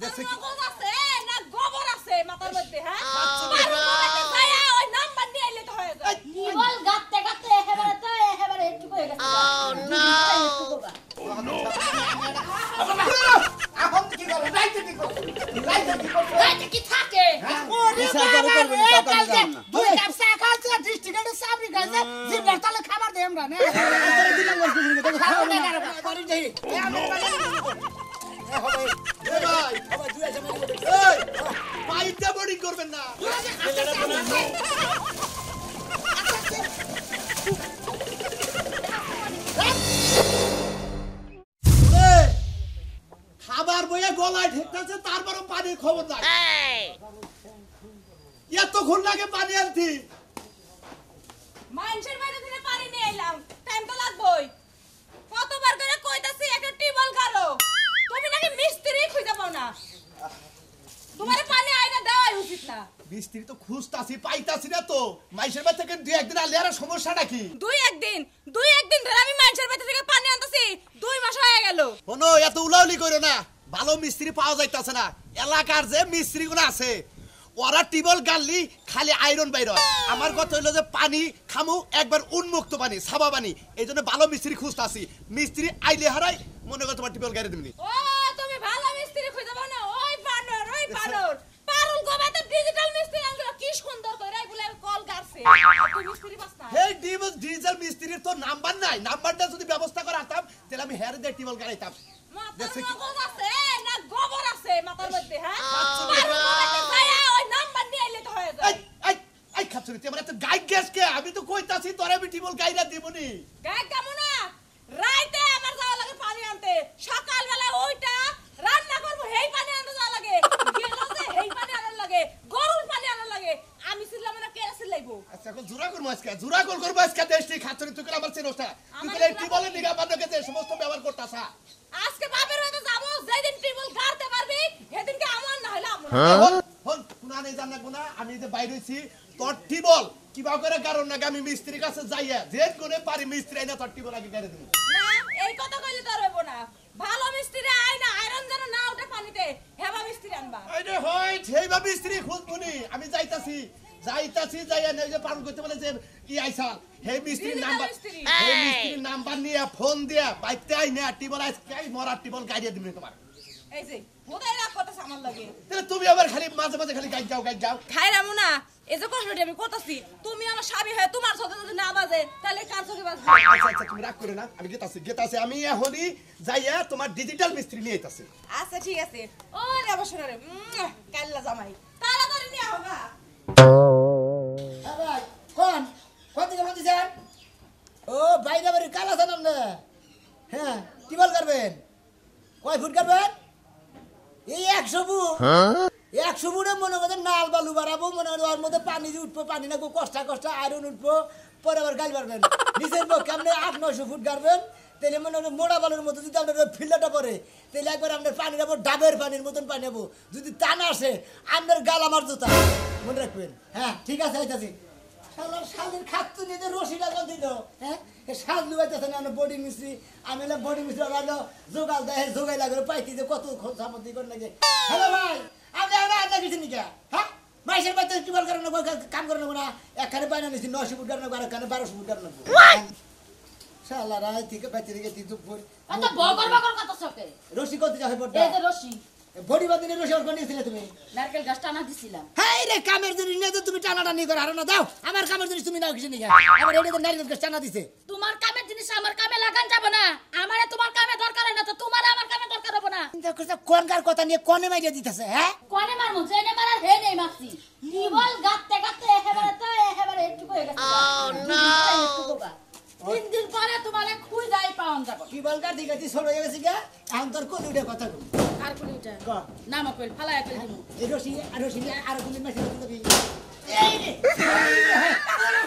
দেখছে কি মগজ আছে না গোবর আছে মাথার মধ্যে হ্যাঁ পারুল ভাইয়া ওই নাম্বার নিয়ে এলে তো হয়ে যায় টিবল গাতে গাতে একেবারে একটু হয়ে গেছে এখন কি করে রাইতে কি করে রাইতে কি থাকে ওরে দুই কাপ চা খাচ্ছে ডিস্ট্রিক্টের সাবরি খাচ্ছে জিবলার তালে খাবার দেই আমরা না তোরে দিলাম বলছিস না দেখো খাও না করি দেই হবে এ ভাই হবে দুই আছে মানে এই পাইতে বোর্ডিং করবেন না খাবার বইয়া গলায় ঠেকতেছে তারপরও পানির খবর নাই এতক্ষণ লাগে পানি আনতি মানুষের বাইরে থেকে পানি নিয়ে এলাম টাইম তো লাগবেই কতবার করে কইতাছি একটা টিবল গাড়ো তুমি নাকি মিস্ত্রি খুঁজে পাও না তোমারে পানি আইনা দেওয়াই উচিত না মিস্ত্রি তো খুঁজতাছি পাইতাছি না তো মাইশের বাড়ি থেকে দুই একদিন আলে আর সমস্যা নাকি দুই একদিন ধরে আমি মানুষের বাড়ি থেকে পানি আনতাছি 2 মাস হয়ে গেল শোনো এত উলাউলি করো না ভালো মিস্ত্রি পাওয়া যাইতাছে না এলাকার যে মিস্ত্রিগুলো আছে ওরা টিবল গাললি খালি আয়রন বাইর আমার কথা হইলো যে পানি খামু একবার উন্মুক্ত পানি সাবা পানি এইজন্য ভালো মিস্ত্রি খুঁজতাছি মিস্ত্রি আইলে হারাই মনে কর তোমার টিবল গাড়ি দিবনি ও তুমি ভালো মিস্ত্রি খুঁজে পাও না ওই বানর পারুল গোবাতে ডিজিটাল মিস্ত্রি আনলো কি সুন্দর করে এগুলা কল গারছে তুই মিস্ত্রি পাস না হে ডিজিটাল মিস্ত্রির তো নাম্বার নাই নাম্বারটা যদি ব্যবস্থা করাতাম তাহলে আমি হেরে দিয়ে টিবল গাড়াইতাম দেখছে কি মগজ আছে না গোবর আছে মাথার মধ্যে হ্যাঁ পারুল গোবাতে ভাইয়া ওই নাম্বার নিয়ে এলে তো হয়ে যায় এই খাচ্ছরি তুই আমার এত গাই গ্যাস কে আমি তো কইতাছি তোরে আমি টিবল গাইরা দিবনি গায় কেমন না রাইতে আমার যাওয়া লাগে পানি আনতে সকাল বেলা ওইটা রান্না করব হেই পানি আনতে যাওয়া লাগে গেল যে হেই পানি আনার লাগে গরুর পানি আনার লাগে আমি ছিলাম না কে লাইবো আচ্ছা এখন জুরা করবো আজকে দেশটি খাচ্ছরি তুই আমার চেনস্তা তুই এই টিবলের নিগা বান্ধকে যে সমস্ত ব্যবহার করতাছা আজকে বাপের হইতে যাব যেদিন টিবল গাড়তে পারবি সেদিনকে আমার না হইলো আমার হল কোনা নেই জানা কোনা আমি যে বাইরে হইছি তোর টিবল কিবা করে কারণ না আমি মিস্ত্রির কাছে যাইয়া যে কোনে পারি মিস্ত্রি আইনা তোর টিবল আগে গাড়ি দেব না এই কথা কইলে তো হইব না ভালো মিস্ত্রি আইনা আয়রন যেন না ওঠে পানিতে হেবা মিস্ত্রি আনবা আরে হয় সেইবা মিস্ত্রি খুঁজবুনি আমি যাইতাছি যাইয়া নেই যে পারুল করতে বলে যে কি আইসা হে মিস্ত্রির নাম্বার নিয়ে ফোন দিয়া বাইতে আই না টিবল আজকে মরা টিবল গাড়ি দিবনি তোমার এই যে বোধাই রাখ কথা সামান লাগে তাহলে তুমি আবার খালি মাঝে মাঝে খালি গাই যাও খাইরামু না এই যে কষ্টটি আমি করতেছি তুমি আমার স্বামী হয়ে তোমার সাথে যদি না বাজে তাহলে কার চোখে বাজবে আচ্ছা তুমি রাগ করে না আমি গেতাছি আমি এখনই যাইয়া তোমার ডিজিটাল মিস্ত্রি নিয়ে আইতাছি আচ্ছা ঠিক আছে ও রে বসরে রে কাল্লা জামাই তাড়াতাড়ি নিয়ে আও না হ্যাঁ ভাই কোন দিকে বলতে স্যার ও বাইরে বাড়ি কালা জানাম না হ্যাঁ টিবল করবেন কয় ফুট করবেন এই 100 ফুট 100 ফুটে মনে করেন নাল বালু বাড়াবো মনে হয় ওর মধ্যে পানি উঠবো পানি না কষ্ট আয়রন উঠবো পরে আবার গাল পারবেন নিচের পক্ষে আপনি 800-900 ফুট গাড়বেন তাহলে মনে হয় মোড়া বালুর মতো যদি আপনার ফিল্ডারটা পরে তাহলে একবার আপনার পানি নেবো ডাবের পানির মতন পানি নেবো যদি তা না আসে আপনার গাল আমার জুতা মনে রাখবেন হ্যাঁ ঠিক আছে আইতাছি শালের খাত্তু নিয়ে রশি লাগাল দিল হ্যাঁ শাল লুবাইতেছে না বডি মিস্ত্রি আমি বডি মিস্ত্রি আলো জোগাল দেয় জোগাই লাগলো পাইতি যে কত সামগ্রী করে লাগে হ্যালো ভাই আপনি আপনার কিছু নিকা হ্যাঁ মাইসের বাড়িতে টিবল করেন কাম করেন না একখানে পাই না নিচ্ছি 900 ফুট করেন আর একখানে 1200 ফুট করেন শালা রাই থেকে বেঁচে রেখে তুই তো বগর কথা সকে রশি কত যাবে বড় এই যে রশি বডি বাদিনে রশি আর বানিয়েছিলে তুমি নারকেল গাছ টানা দিছিলাম হাই রে কামের জিনিস নিয়ে তো তুমি টানাটানি করে আর না দাও আমার কামের জিনিস তুমি নাও কিছু নিয়ে আমার এটা তো নারকেল গাছ টানা দিছে তোমার কামের জিনিস আমার কামে লাগান যাব না আমারে তোমার কামে দরকার না তো তোমার আমার কামে দরকার হবে না চিন্তা করছ কোনকার কথা নিয়ে কোনে মাইরে দিতেছে হ্যাঁ কোনে মারমু জেনে মারার হে নেই মারছি টিবল গাতে একেবারে একটু হয়ে গেছে তিন দিন পরে তোমারে খুই যাই পাওন যাব টিবল গাছ দিকে ছোট হয়ে গেছে গা এখন তোর কোন উঠে কথা কই আর কোন উঠে নাম কইল ফালায় কইল দিমু এই রশি আর কোন মেসেজ দিবি এই রে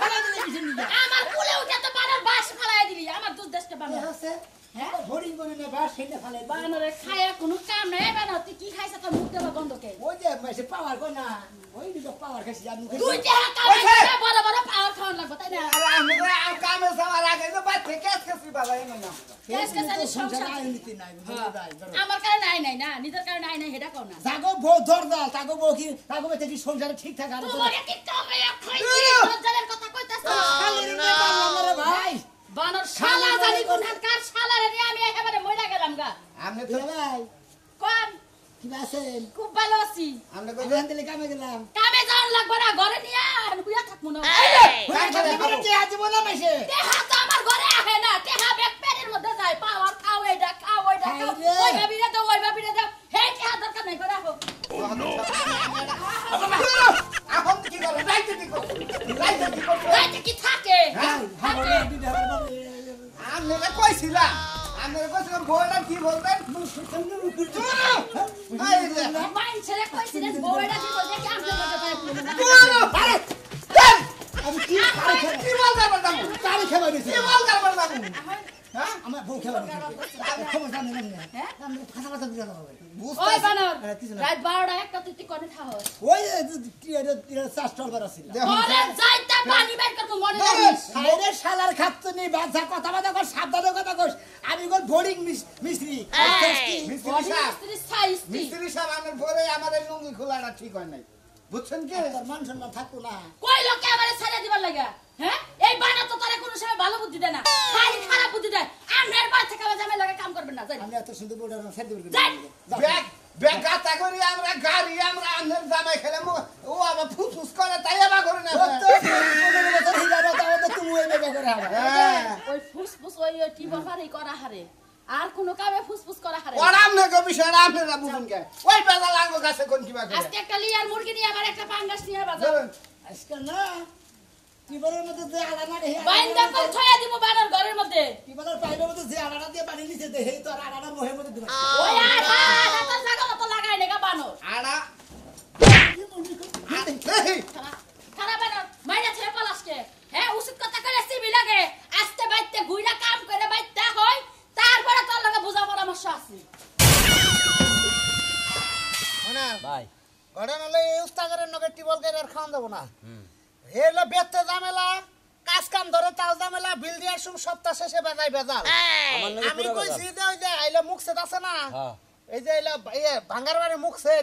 ফালা দিলে কিছু নিয়া আমার কুলে উঠে তো বানার বাস ফালায় দিলি আমার দুধ দেশটা বানা আছে হ্যাঁ হরিণ বনে না বাস সেটা ফালে বানরে খায়া কোনো কাম নাই বানা তুই কি খাইছ তোর মুখ দেবা গন্ধকে ওই যে মাসে পাওয়ার কো না ওই দিকে পাওয়ার খাইছি আমি তুই যে কামে বড় বড় পাওয়ার খাওয়ান লাগবে তাই না আরে আমি কামে যাওয়ার আগে তো বাচ্চা কেসি বালাই না কেস কেসানি সংসার সংসার আইনিতি নাই বুঝলি ভাই আমার কারণে নাই না নিজের কারণে নাই হেডা কও না জাগো বউ দরদাল তাগো বউ কি তাগো বেতে কি সংসারে ঠিক থাকে আর তোমারে কি কামে খাইছি লজ্জার কথা কইতাছ ভাই বানর শালা জানি কোনখান কার শালারে নিয়ে আমি একেবারে মইরা গেলাম গা আমি তো ভাই কোন কি আছেন খুব ভালো আছি আমি আমি আনতে কামে গেলাম কামে যাওয়ার লাগবে না ঘরে নিয়ে হুইয়া থাকমু না আজ বলা মাসে টেহা তো আমার ঘরে আহে না টেহা ব্যাগ প্যানের মধ্যে যায় পাওয়ার খাও এইটা খাও ওইটা খাও ওই ভাবিরে দাও ওই ভাবিরে দাও হে টেহা দরকার নাই করে রাখো এখন কি করব লাইতে কি করব রাইতে কি থাকে আমি কইছিলাম বউটা কি বলতেন মাইন ছেড়ে কইছিলেন বউটা কি বলতে কি আমলে বলতে পারে আমি কি কি বলতে পারতাম তারি খাবার দিছি কি বলতে পারতাম হ্যাঁ আমার বউ খাবার দিছি খবর জানি না আমি ফাটা ফাটা দিয়ে দাও ওই বানর রাত 12টা একটা তুই কোনে থাও ওই চাষটার বার আছিল ওরে যাইতা পানি বের করব মনে রাখিস আরে শালার খাচ্ছ নি বাজা কথা বাজা কর সাবধানে কথা কর আমি কল বোর্ডিং মিস্ত্রি মিস্ত্রি সাইজ মিস্ত্রি সাহেব আমার পরে আমার এই লুঙ্গি খোলাটা ঠিক হয় নাই বুঝছেন কি তোর মান সম্মান থাকতো না কই লোকে আমারে ছেড়ে দিবার লাগা হ্যাঁ এই বানা তো তোরে কোনো সময় ভালো বুদ্ধি দেয় না খালি খারাপ বুদ্ধি দেয় আমনের বাড়ি থেকে আমার জামাই লাগা কাম করবেন না জানি আমি এত সুন্দর বোর্ডার ছেড়ে দেব ব্যাগ ব্যাগ গাতা করি আমরা গাড়ি আমরা আন্ধার জামাই খেলাম ও আবার ফুসফুস করে তাই আবার করে না তুমি ওই মেয়ে করে হবে ওই ফুসফুস ওই টিবল হারে করা হারে আর কোন কামে ফুসফুস করা হারে ওরাম না গো বিষয় আপনারা বুঝুন কে ওই বেলা লাগো গাছে কোন কিবা করে আজকে একটা লিয়ার মুরগি নিয়ে আবার একটা পাঙ্গাস নিয়ে বাজার আজকে না টিবলের মধ্যে যে আলাদা রে বাইন্দা কল ছয়া দিব বানার ঘরের মধ্যে টিবলের পাইপের মধ্যে যে আলাদা দিয়ে পানি নিচে দে হেই তো আলাদা মোহের মধ্যে দিবা ওই আড়া এত জায়গা তো লাগাই নেগা বানর আড়া খারাপ বানর মাইরা ছেড়ে পালাসকে হ্যাঁ উচিত কথা করে সিবি লাগে আস্তে বাইতে গুইরা কাম করে বাইতে হয় তারপরে তোর লগে বুঝা পরামর্শ আছে না ভাই ঘটনা হলো এই উস্তাগরের নগে টিবল করে আর খাওয়ান দেব না এলো বেতে ঝামেলা কাজ কাম ধরে তাও ঝামেলা বিল দেওয়ার সময় সপ্তাহ শেষে বেজাই বেজাল আমি কইছি যে ওই যে আইলো মুখসেট আছে না এই যে আইলো ভাঙ্গার বাড়ি মুখসেট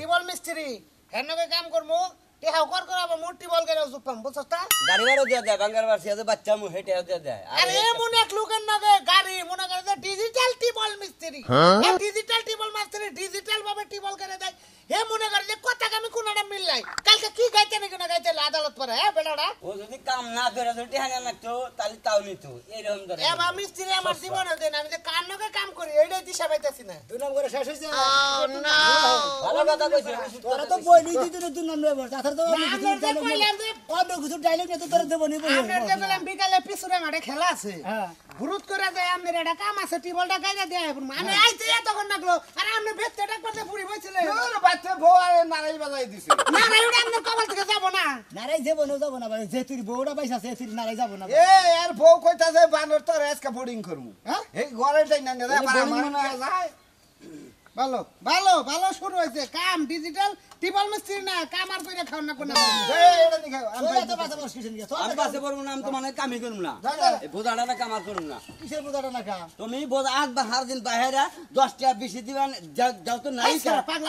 টিবল মিস্ত্রি এর নগে কাম করবো টেহাও কর আবার মোর টিবল করে জুপাম বুঝছস তা গাড়ি ভাড়া দিয়ে দেয় বাঙ্গার বাড়ি আছে বাচ্চা মু হেটে দিয়ে দেয় আরে এমন এক লোকের নগে গাড়ি মনে করে যে ডিজিটাল টিবল মিস্ত্রি ডিজিটাল টিবল মিস্ত্রি ডিজিটাল ভাবে টিবল করে দেয় হে মনে করে যে কথা আমি কোনটা মিললাই কালকে কি গাইতে নাকি না গাইতে আদালত পরে হ্যাঁ বেটাটা ও যদি কাম না করে যদি হানা লাগতো তাহলে তাও নিত এইরকম ধরে এবা মিস্ত্রি আমার জীবনে দেন আমি যে কার নগে কাম করি এইটাই দিশা পাইতাছি না দুই নম্বরে শেষ হইছে ভালো কথা কইছিস তোরা তো বইলি দিতে দুই নম্বরে বল তাছাড়া তো আমরা কইলাম যে অন্য কিছু ডায়লগ নিয়ে তো তোরা দেব নি আমরা দেখলাম বিকালে পিছনে মাঠে খেলা আছে হ্যাঁ ভুরুত করে যায় আমাদের এটা কাম আছে টিবলটা গাইতে দেয় আমি আইতে তখন লাগলো আরে আপনি বেতেটা করতে পুরি বইছিলেন ওরে বাচ্চা বউ আর নারাই বাজাই দিছে নারাই ওটা আমাদের কপাল থেকে যাব না নারাই যাব না ভাই যে তুই বউটা পয়সা আছে তুই নারাই যাব না এ আর বউ কইতাছে বানর তো রেসকা বোর্ডিং করমু হ্যাঁ এই ঘরেটাই না রে আমার যায় ভালো ভালো ভালো শুরু হইছে কাম ডিজিটাল টিবল মিস্ত্রি না কাম আর কইরা খাও না কোন এটা দেখাও ওই তো বাসা বস কিছু নিয়ে আমি পাশে পড়ব না আমি তো মানে কামই করব না এই বোঝাটা না কাম আর করব না কিসের বোঝাটা না কাম তুমি বোঝা একবার হার দিন বাইরে 10 টাকা বেশি দিবেন যাও তো নাই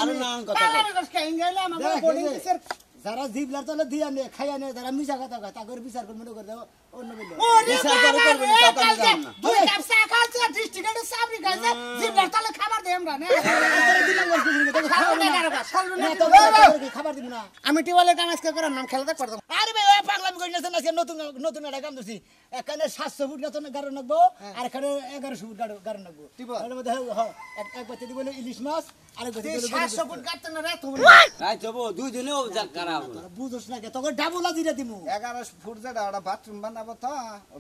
আর নানান কথা পাগলামি করছ কে ইংগাইলা আমাদের বোর্ডিং কিসের যারা জিবলার তলে দিয়া নে খাইয়া নে যারা মিছা কথা কয় তাগর বিচার করে মনে করে দাও অন্য বলি ওরে বিচার করে করবে না, টাকা আমি দাম না। দুই কাপ চা খাচ্ছে ডিস্ট্রিক্টের সাবরি গাইছে জিবলার তলে খাবার দেই আমরা না খাবার দিব না আমি টিবলের কাম আজকে করার নাম খেলা দেখ করতাম আরে ভাই ওই পাগলামি করি না আজকে নতুন নতুন একটা কাম দিছি এখানে 700 ফুট গাছ গাড়ো নাকবো আর এখানে 1100 ফুট গাড়ো নাকবো এর মধ্যে এক বাচ্চা দিব ইলিশ মাছ আরেক বাচ্চা দিব 700 ফুট কাটতে না রে তুমি আই যাবো দুই দিনেও কারা বানাবো না। তোরা বুঝোস না কে তোকে ডাবল আজিরা দিমু 11 ফুট যেটা ওটা বাথরুম বানাবো তো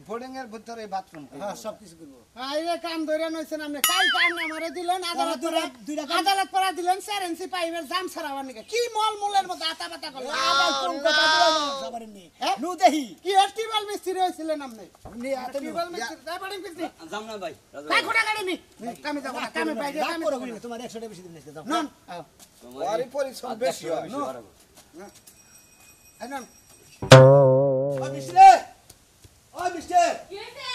বোর্ডিং এর ভিতরে বাথরুম হ্যাঁ সব কিছু করব আইরে কাম ধরে নইছেন আপনি কাল কাম আমারে দিলেন আদালত পড়া দিলেন 4 ইঞ্চি পাইপের জাম ছাড়াবার নিকে কি মল মলের মধ্যে আতা পাতা করলেন আবার কোন কথা দিলো সবার নি নু দেহি কি টিবল মিস্ত্রি হইছিলেন আপনি নি আতে টিবল মিস্ত্রি তাই বড় মিস্ত্রি যাম না ভাই তাই খোটা গাড়ি নি কামে যাব না কামে বাইরে কামে করো তোমার 100 টাকা বেশি দিন যাও নন ওরই পরিশ্রম বেশি হয় নন ও মিস্ত্রি ও মিস্ত্রি কি হইছে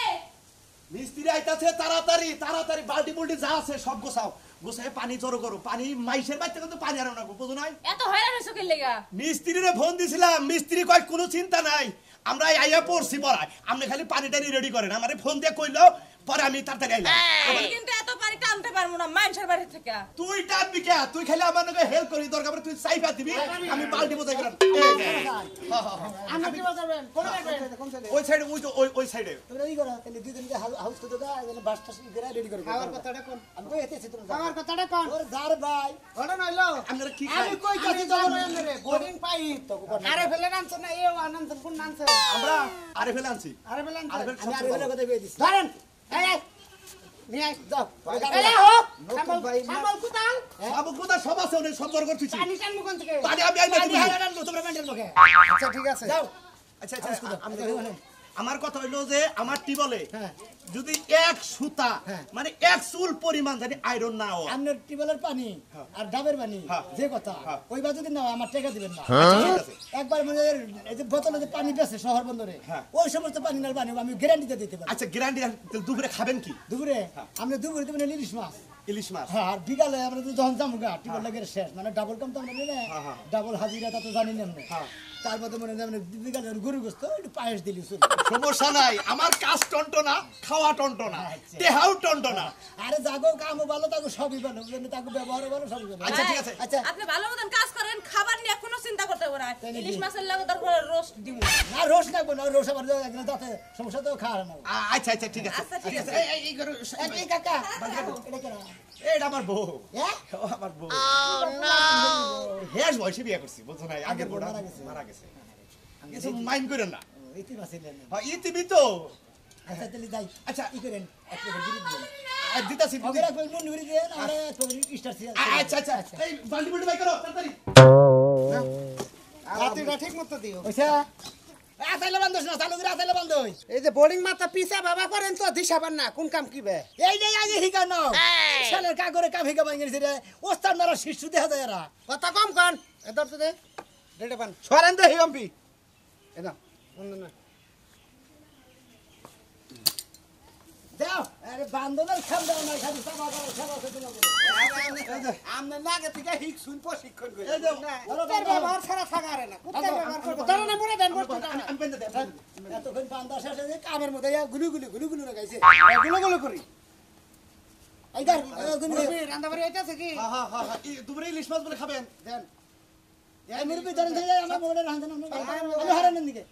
মিস্ত্রি আইতাছে তাড়াতাড়ি তাড়াতাড়ি বালতি বুলটি যা আছে সব গোছাও গোছায় পানি জড়ো করো পানি মাইশের বাড়িতে কিন্তু পানি আনো না বুঝো নাই এত হয়রান হইছো কি লাগা মিস্ত্রিরে ফোন দিছিলাম মিস্ত্রি কয় কোনো চিন্তা নাই আমরা আইয়া পড়ছি পড়ায় আপনি খালি পানি টানি রেডি করেন আমারে ফোন দিয়ে কইলো পরে আমি তাড়াতাড়ি আইলাম আমি কিন্তু এত পানি টানতে পারবো না মানুষের বাড়ি থেকে তুই টানবি কে তুই খালি আমার নাকি হেল্প করি দরকার পড়ে তুই সাইফা দিবি আমি বালতি বোঝাই গেলাম আমরা কি বলবেন কোন জায়গায় কোন সাইডে ওই সাইডে ওই সাইডে তোমরা এই করো তাহলে দুই দিনকে হাউস তো দাও এখানে বাসটা করে রেডি করো আমার কথাটা কোন আমি কই এতেছি তোমরা আমার কথাটা কোন ওর জার ভাই ওটা নইলো আপনারা কি খাই আমি কই কাছে যাব রে বোর্ডিং পাইপ আরে ফেলে আনছ না এও আনন্দ কোন আনছ আমরা আরে ফেলে আনছি আরে ফেলে আনছ আরে ফেলে আমি আর এর কথা কই দিছি ধরেন এই এই নিয়ে আই যাও এই হোক সাম্বল কোথাও আবু কোথা সব আছে ওনে সব দরকার তুইছি পানি টানবো কোন থেকে পানি আমি আইনা পানি দিবি হারান তোমরা ব্যান্ডের মুখে আচ্ছা ঠিক আছে যাও আচ্ছা আমার কথা হইলো যে আমার টিবলে হ্যাঁ যদি এক সুতা মানে এক চুল পরিমাণ জানি আয়রন না হয় আপনার টিউবওয়েলের পানি আর ডাবের পানি হ্যাঁ। যে কথা হ্যাঁ। ওইবার যদি না আমার টাকা দিবেন না ঠিক আছে। একবার মানে এই যে বোতলে যে পানি বেছে শহর বন্দরে হ্যাঁ। ওই সমস্ত পানি না পানি আমি গ্যারান্টিতে দিতে পারি আচ্ছা গ্যারান্টি দুপুরে খাবেন কি দুপুরে আপনি দুপুরে দেবেন ইলিশ মাছ ইলিশ মাছ হ্যাঁ আর বিকালে আমরা তো যখন যাবো গা টিউবওয়েল লাগে শেষ মানে ডাবল কাম তো আমরা নিলে হ্যাঁ। ডাবল হাজিরা তা তো জানি না আমরা হ্যাঁ। তার মধ্যে মনে হয় বিকালে গরু গোস্ত একটু পায়েস দিলি সমস্যা নাই আমার কাজ টন্টনা খাওয়া টন্টনা আচ্ছা। দেহাও টন্টনা আরে যাগো কামও ভালো তাকে সবই ভালো তাকে ব্যবহারও ভালো সবই ভালো আচ্ছা ঠিক আছে আচ্ছা আপনি ভালো মতন কাজ করেন খাবার নিয়ে কোনো চিন্তা করতে হবে না তাই নাকি? ইলিশ মাছের লাগে দরকার রোস্ট দিব না রোজ লাগবো না রোজ আবার একদিন যাতে সমস্যা তো খাওয়া না আচ্ছা আচ্ছা ঠিক আছে আচ্ছা, ঠিক আছে। এই করো, এই কাকা এটা কেন এটা আমার বউ হ্যাঁ ও আমার বউ হেস বয়সে বিয়ে করছি বুঝছো না আগের বউ মারা গেছে কিছু মাইন্ড করেন না ইতি মাসিলেন হ্যাঁ ইতিবি তো আচ্ছা তাহলে যাই আচ্ছা কি করেন একটা গিরি দিন দিতাছি ওগেরা কই মন নিরি দেন আমরা তো স্টার সিয়া আচ্ছা আচ্ছা এই বালতি বুলটি বাই করো তাড়াতাড়ি হাতিটা ঠিক মতো দিও ওইসা আতাইলে বান্ধস না চালু করে আতাইলে বান্ধই এই যে বোর্ডিং মাথা পিছা বাবা করেন তো দিশাবার না কোন কাম কি বে এই যে আগে হিকানো শালের কাগরে কাম হিকা বাঙ্গিছে রে ওস্তাদ মারা শিশু দেখা যায় এরা কথা কম কন এদর তো দে ডেটে পান সরেন দে হিম্পি এদা না দাও আরে বান্ধনের খাম দাও না খালি সাবা করো সাবা করতে না আমনে লাগে থেকে হিক শুন প্রশিক্ষণ কই এই দাও কুত্তার ব্যবহার ছাড়া থাকারে না কুত্তার ব্যবহার করবে ধরে না পড়ে দেন আমি পেন দে এতক্ষণ বান্ধা শেষে যে কামের মধ্যে গুলু লাগাইছে গুলো গুলো করি এইদার গুলু রান্না বাড়ি হইতাছে কি হ্যাঁ হ্যাঁ হ্যাঁ দুপুরে ইলিশ মাছ বলে খাবেন দেন এই মুরবি ধরেন যায় আমার মোড়ে রান্ধন আমি হারানোর দিকে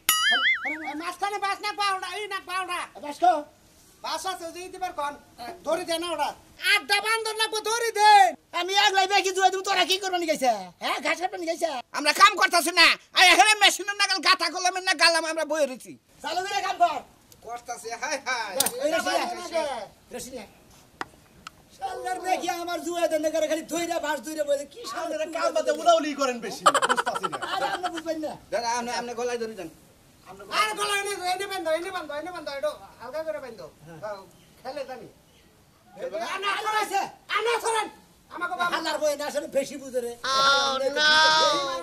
মাঝখানে বাস না পাওড়া এই না পাওড়া বাসকো বাস আছে ওই দিবার কোন ধরি দেন ওটা আড্ডা বান্দর লাগবে ধরি দেন আমি একলাই দেখি জুয়া তুমি তোরা কি করবা নি গাইছা হ্যাঁ ঘাস কাটবা নি গাইছা আমরা কাম করতেছি না আই হেরে মেশিনের নাগাল গাথা কলমের না গালাম আমরা বই রইছি চালু করে কাম কর করতেছি হাই হাই ওই রসিয়া শালার দেখি আমার জুয়া দেন করে খালি ধইরা বাস ধইরা বলে কি শালার আপনারা কাল বাদে উলাউলি করেন বেশি বুঝতাছি না আরে আমরা বুঝবেন না দাদা আপনি গলায় ধরে দেন আর গলা এনে বান্ধ এটো আলগা করে বান্ধ খেলে জানি আনা ধরেছে আনা ধরেন আমাকে বাবা হালার বই না আসলে বেশি বুঝে রে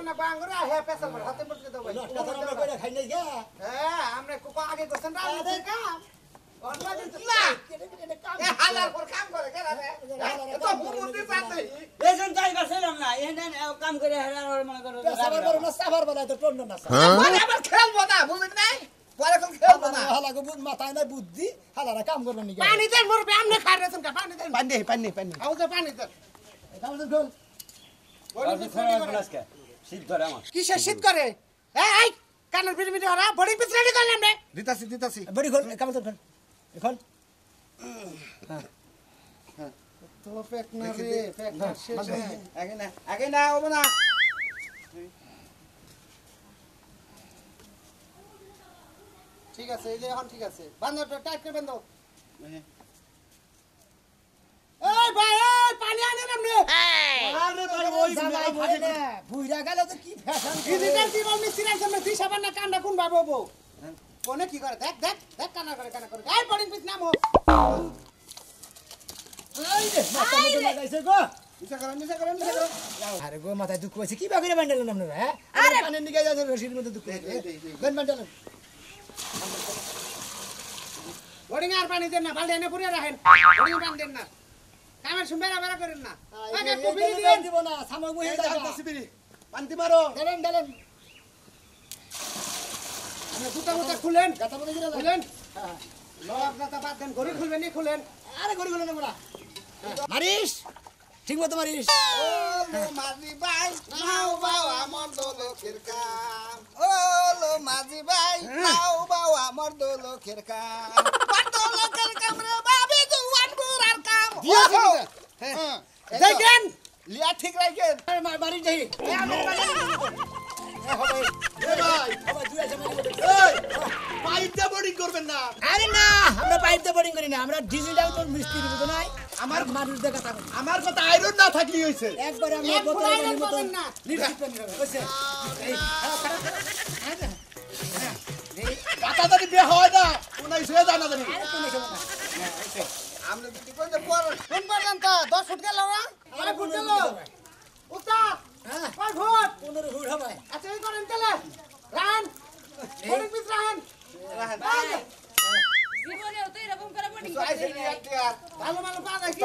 না বাঙ্গরা হে পেছাল পড়ে হাতে পড়তে দাও ভাই নষ্ট করে আমরা কইরা খাই নাই গা হ্যাঁ আমরা কোকো আগে গোছেন রাতে কাম অন্য দিন না কাম এ হালার পর কাম করে কেন রে এত বুমুতি পাতে এজন ড্রাইভার ছিলাম না এহেন কাম করে হেরার মনে করো সাবার বড় না সাবার বড় তো টন্ড না মানে আবার খেলবো না বুঝলি নাই পরে কোন খেলবো না হালা গো মাথায় না বুদ্ধি হালারা কাম করবেন নি পানি দেন মুরবে আমনে খারেছেন কা পানি দেন পানি আউজে পানি দেন কাম গোল শীত ধরে আমার কিসে শীত করে এই কানের বিড়ি হরা বডি পিছ রেডি করলাম রে দিতাছি বড়ি গোল কাম তো এখন তো পেক না রে পেক না শেষ আগে না হবে না ঠিক আছে এই যে এখন ঠিক আছে বান্ধবটা টাইট করে বান্ধব এই ভাই এই পানি আনে নামনে আরে ভাই ওই জামাই বলে না বুইরা গেল তো কি ফ্যাশন ডিজিটাল টিবল মিস্ত্রির সামনে তুই সাবান না কান্ডা কোন ভাবে হবো কোনে কি করে দেখ দেখ দেখ কানা করে এই পড়িং পিছ নামো এই রে মাথা মতো লাগাইছে গো নিচে করো আরে গো মাথায় দুঃখ হইছে কি বাগিরে বান্ডালেন আপনারা হ্যাঁ আরে পানি নিকে যাচ্ছে রশির মধ্যে দুঃখ হইছে গন বান্ডালেন পড়িং আর পানি দেন না বালতি এনে পুরিয়ে রাখেন পড়িং পানি দেন না কামের সুন্দর বেরা করেন না আগে কবি দিন দিব না সামগ হয়ে এই যাবে যাচ্ছে বিড়ি পান্তি মারো ডালেন আপনি জুতা খুলেন গাতা মধ্যে গিরা খুলেন লক গাতা বাদ দেন ঘড়ি খুলবেন নি খুলেন আরে গড়ি গড়ি না মারিস ঠিক মতো মারিস লো মাঝি ভাই নাও বাও আমার দোলকের কাম ও লো মাঝি ভাই নাও বাও আমার দোলকের কাম দোলকের কাম রে বাবি জুয়ান বুড়ার কাম হ্যাঁ দেখেন লিয়া ঠিক রাখেন মারিস যাই এ আমার মারি হবে এ ভাই হবে দুই আছে মারি এই পাইপটা বোর্ডিং করবেন না আরে না আমরা পাইপ দিয়ে বোর্ডিং করি না আমরা ডিজিটাল তো মিস্ত্রি বুঝো নাই আমার মানুষ দেখা থাকে আমার কথা আয়রন না থাকলি হইছে একবার আমরা এক বোতলে ফুটাই পানির মতো পাবেন না। লিপস্টিক পানি খাবো বুঝছে এই কথা যদি বে হয় না উনাই শুয়ে জানা জানি আরে তুমি খাবো না আমরা যদি কই যে পর কোন পর্যন্ত 10 ফুট গেল না আরে ফুট গেল উস্তাদ হ্যাঁ কয় ফুট 15 ফুট হবে আচ্ছা এই করেন তাহলে রান কোন পিছ রান জীবনেও তো এরকম করে বোর্ডিং ভালো ভালো পা দেখি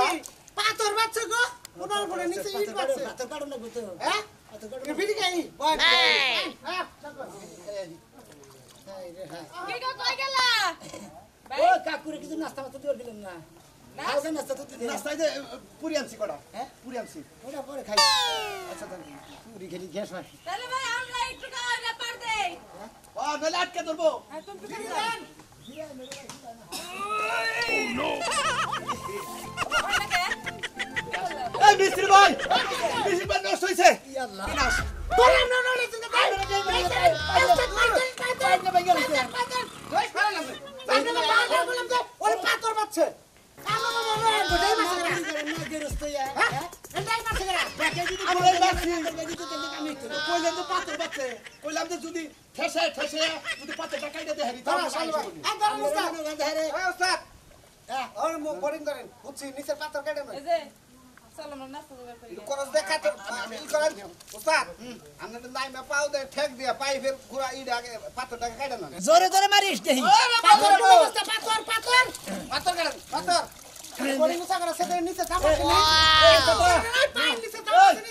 পাথর বাচ্চা গো কোনার পরে নিচে ইট বাচ্চা পাথর কাটুন না বুঝতো হ্যাঁ পাথর কাটুন ভিড়ি গাই বয় হ্যাঁ কি গো কই গেলা ও কাকুরে কিছু নাস্তা মাত্র দিয়ে দিলেন না হালকা নাস্তা তো দিলেন রাস্তায় যে পুরি আনছি কটা হ্যাঁ? পুরি আনছি ওটা পরে খাই আচ্ছা তাহলে পুরি খেলি গ্যাস হয় তাহলে ভাই আমরা একটু খাওয়ার ব্যাপার দেই ও নলে আটকে ধরবো আর তুমি কি করবেন এই মিস্ত্রি ভাই মিস্ত্রি ভাই নষ্ট হইছে আল্লাহ বিনাশ বলে না না না পাথর বাচ্চা আমরা লাগছি কইলেন তো পাথর বাচ্চে কইলাম যে যদি ঠেসে ঠেসে যদি পাথরটা কাইটা দেয় হারি ওর মুখ বোরিং করেন বুঝছি নিচে পাথর কেটে এই যে চলো আমরা নাস্তা জোগাড় করি করস দেখা তো ই করেন উস্তাদ আমরা তো নাইমা পাও দে ঠেক দিয়া পাই ফের ঘুরা ই আগে পাথরটাকে কাটে না জোরে জোরে মারিস দেই পাথর পাথর পাথর পাথর কাটেন পাথর বোরিং উচা করে সেটা নিচে চাপা দিলে এই পাথর পাই নিচে চাপা দিলে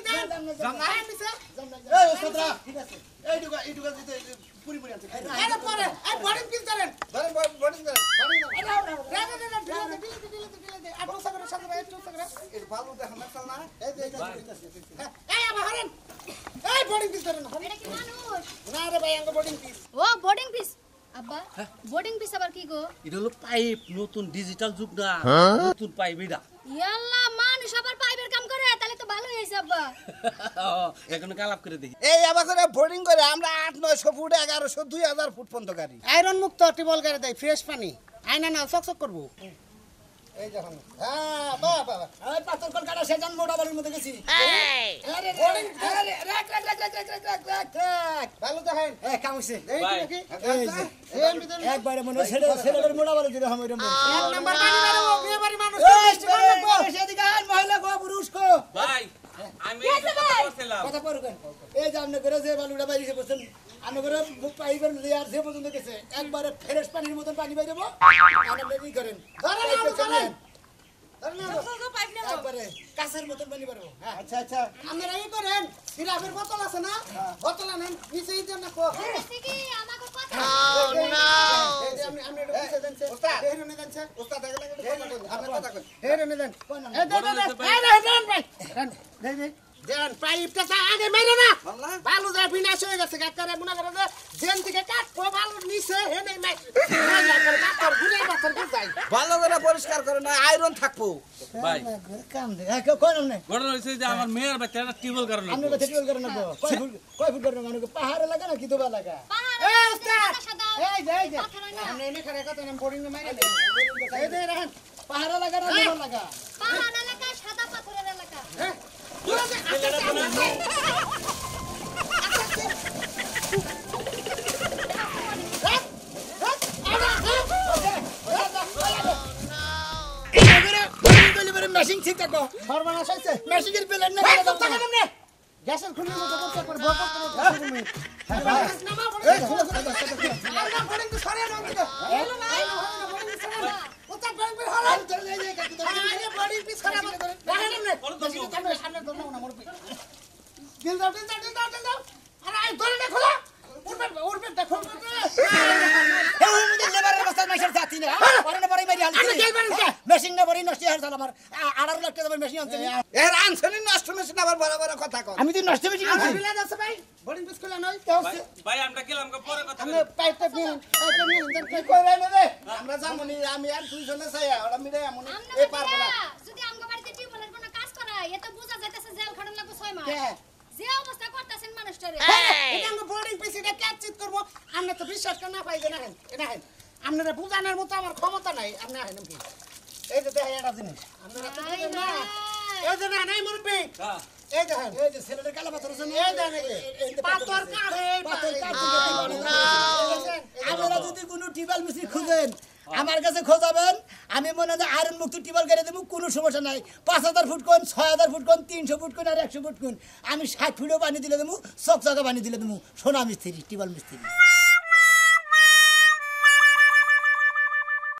জামাই নিচে এই ওস্তাদরা ঠিক আছে এইটুকা দিতে পুরি পুরি আনছে এর পরে এই বোরিং পিস ধরেন ধরেন বোরিং ধরেন বোরিং আপনি সাগরের সাথে ভাই একটু সাগরে এই ভালো দেখেন না এই যে এই আবার হরেন এই বোর্ডিং পিস ধরেন এটা কি মানুষ না রে ভাই আঙ্গ বোর্ডিং পিস ও বোর্ডিং পিস আব্বা বোর্ডিং পিস আবার কি গো এটা হলো পাইপ নতুন ডিজিটাল যুগ না নতুন পাইপ এটা ইয়াল্লা মানুষ আবার পাইপের কাম করে তাহলে তো ভালোই হইছে আব্বা এখন কালাপ করে দেখি এই আবার করে বোর্ডিং করে আমরা 8-900 ফুট 1100 2000 ফুট পর্যন্ত গাড়ি আয়রন মুক্ত টিবল গাড়ি দেয় ফ্রেশ পানি আয়না না চকচক করব এই দেখুন হ্যাঁ বাবা এই পাথর কল কাটা সেজান মোটা বাড়ির মধ্যে গেছি আরে বোর্ডিং আরে রাখ ভালো দেখেন এই কামছে এই ভাই। দেখি এই একবারে মনে ছেলেদের মোটা বাড়ি দিলে হবে এরকম এক নাম্বার বাড়ি মারবো বিয়ে বাড়ি মানুষ সেদিকে মহিলা গো পুরুষ গো ভাই আমি এই কথা বলছিলাম কথা পড়বেন এই যে আপনি করে যে বালুটা বাইরে বসেন আপনি করে পাইপের লেয়ার যে পর্যন্ত গেছে একবারে ফ্রেশ পানির মতন পানি বাইরে দেবো আপনি কি করেন ধরেন ধরেন ধরেন চলো পাইপ নেব একবারে কাছের মতন পানি পারবো হ্যাঁ আচ্ছা আচ্ছা আপনারা এই করেন সিরাপের বোতল আছে না বোতল আনেন নিচে ইতে না কো দেখি কি আমাকে কথা এই যে আমি একটু পিছে দেনছে ওস্তাদ এই রনে দেনছে ওস্তাদ এখানে একটু কথা কই আপনি কথা কই এই রনে দেন এই দেন ভাই দেন দেন দেন পাইপটা তা আগে মেরে না বালু যা বিনাশ হয়ে গেছে কাকারে মনে করে যে জেন থেকে কাটবো বালু নিচে হে নেই নাই পাথর ঘুরে পাথর যাই ভালো করে পরিষ্কার করে না আয়রন থাকবো ভাই কাম দে হ্যাঁ কোন না ঘটনা হয়েছে যে আমার মেয়ের বাচ্চাটা টিউবওয়েল কারণে আপনি কথা টিউল করেন না কয় ফুট করেন মানে পাহাড়ে লাগা না কি দোবা লাগা পাহাড় এই উস্তাদ সাদা এই যে পাথর হয় না। আমরা এনে খারে কথা নাম বোরিং মাইরে দে এই দে রাখেন পাহারা লাগা না টিবল লাগা পাহাড় এলাকা সাদা পাথরের এলাকা হ্যাঁ পুরো যে মেশিন ঠিক থাকো সর্বনাশ হইছে মেশিনের প্লেট না এই কথা কেন রে গ্যাসের খুলির মতো করতে করে বকর করে তুমি নামা বড় এই খোলা খোলা আমরা বোরিং তো সরে নাম দিকে এলো না বোরিং সরে ওটা বোরিং বের হলো চলে যাই যাই কাকি আরে বোরিং পিছ করে রাখেন না মেশিন কামে সামনে ধরো না মোর দিল দাও আরে আই ধরে না খোলা উড়বে দেখো এই মুদে লেবারের বস্তা মাইশার জাতি না পরে পরে মারি হাল আমি গেলবান কে মেশিন না বড়ি নষ্ট হয়ে গেল আমার 18 লাখ টাকা মেশিন আনতে এর আনছনি নষ্ট মেশিন আবার বড় বড় কথা কর আমি তো নষ্ট মেশিন আনছি বিলা আছে ভাই বোরিং পিছ করে নই ভাই আমরা গেলাম পরে কথা আমি পাইতে নিন দেন কি কইরা নে আমরা যামনি আমি আর দুইজনে চাই ওরা মিলে এমন এই পারবো না যদি আমগো বাড়িতে টিউবওয়েলের কোনো কাজ করায় এত বুঝা যাইতেছে জেল খাটান লাগবে 6 মাস কে যে অবস্থা করতেছেন মানুষটারে এটা আমরা বোরিং পিছ এটা ক্যাচিত করব আপনি তো বিশ্বাস করে না পাইবে না এটা হেন আপনারা বুঝানোর মতো আমার ক্ষমতা নাই আপনি হেন কি এই যে দেখেন একটা জিনিস আপনারা তো বুঝেন না এই যে না নাই মুরব্বি হ্যাঁ এই দেখেন এই যে ছেলেদের কালা পাথর আছে এই দেখেন এই যে পাথর কাটে পাথর কাটতে কাটে আপনারা যদি কোনো টিবল মিস্ত্রি খুঁজেন আমার কাছে খোঁজাবেন আমি মনে হয় আয়রন মুক্ত টিবল করে দেবো কোনো সমস্যা নাই 5000 ফুট কোন 6000 ফুট কোন 300 ফুট কোন আর 100 ফুট কোন আমি 60 ফুটও বানিয়ে দিলে দেবো চকচকা বানিয়ে দিলে দেবো সোনা মিস্ত্রি টিবল মিস্ত্রি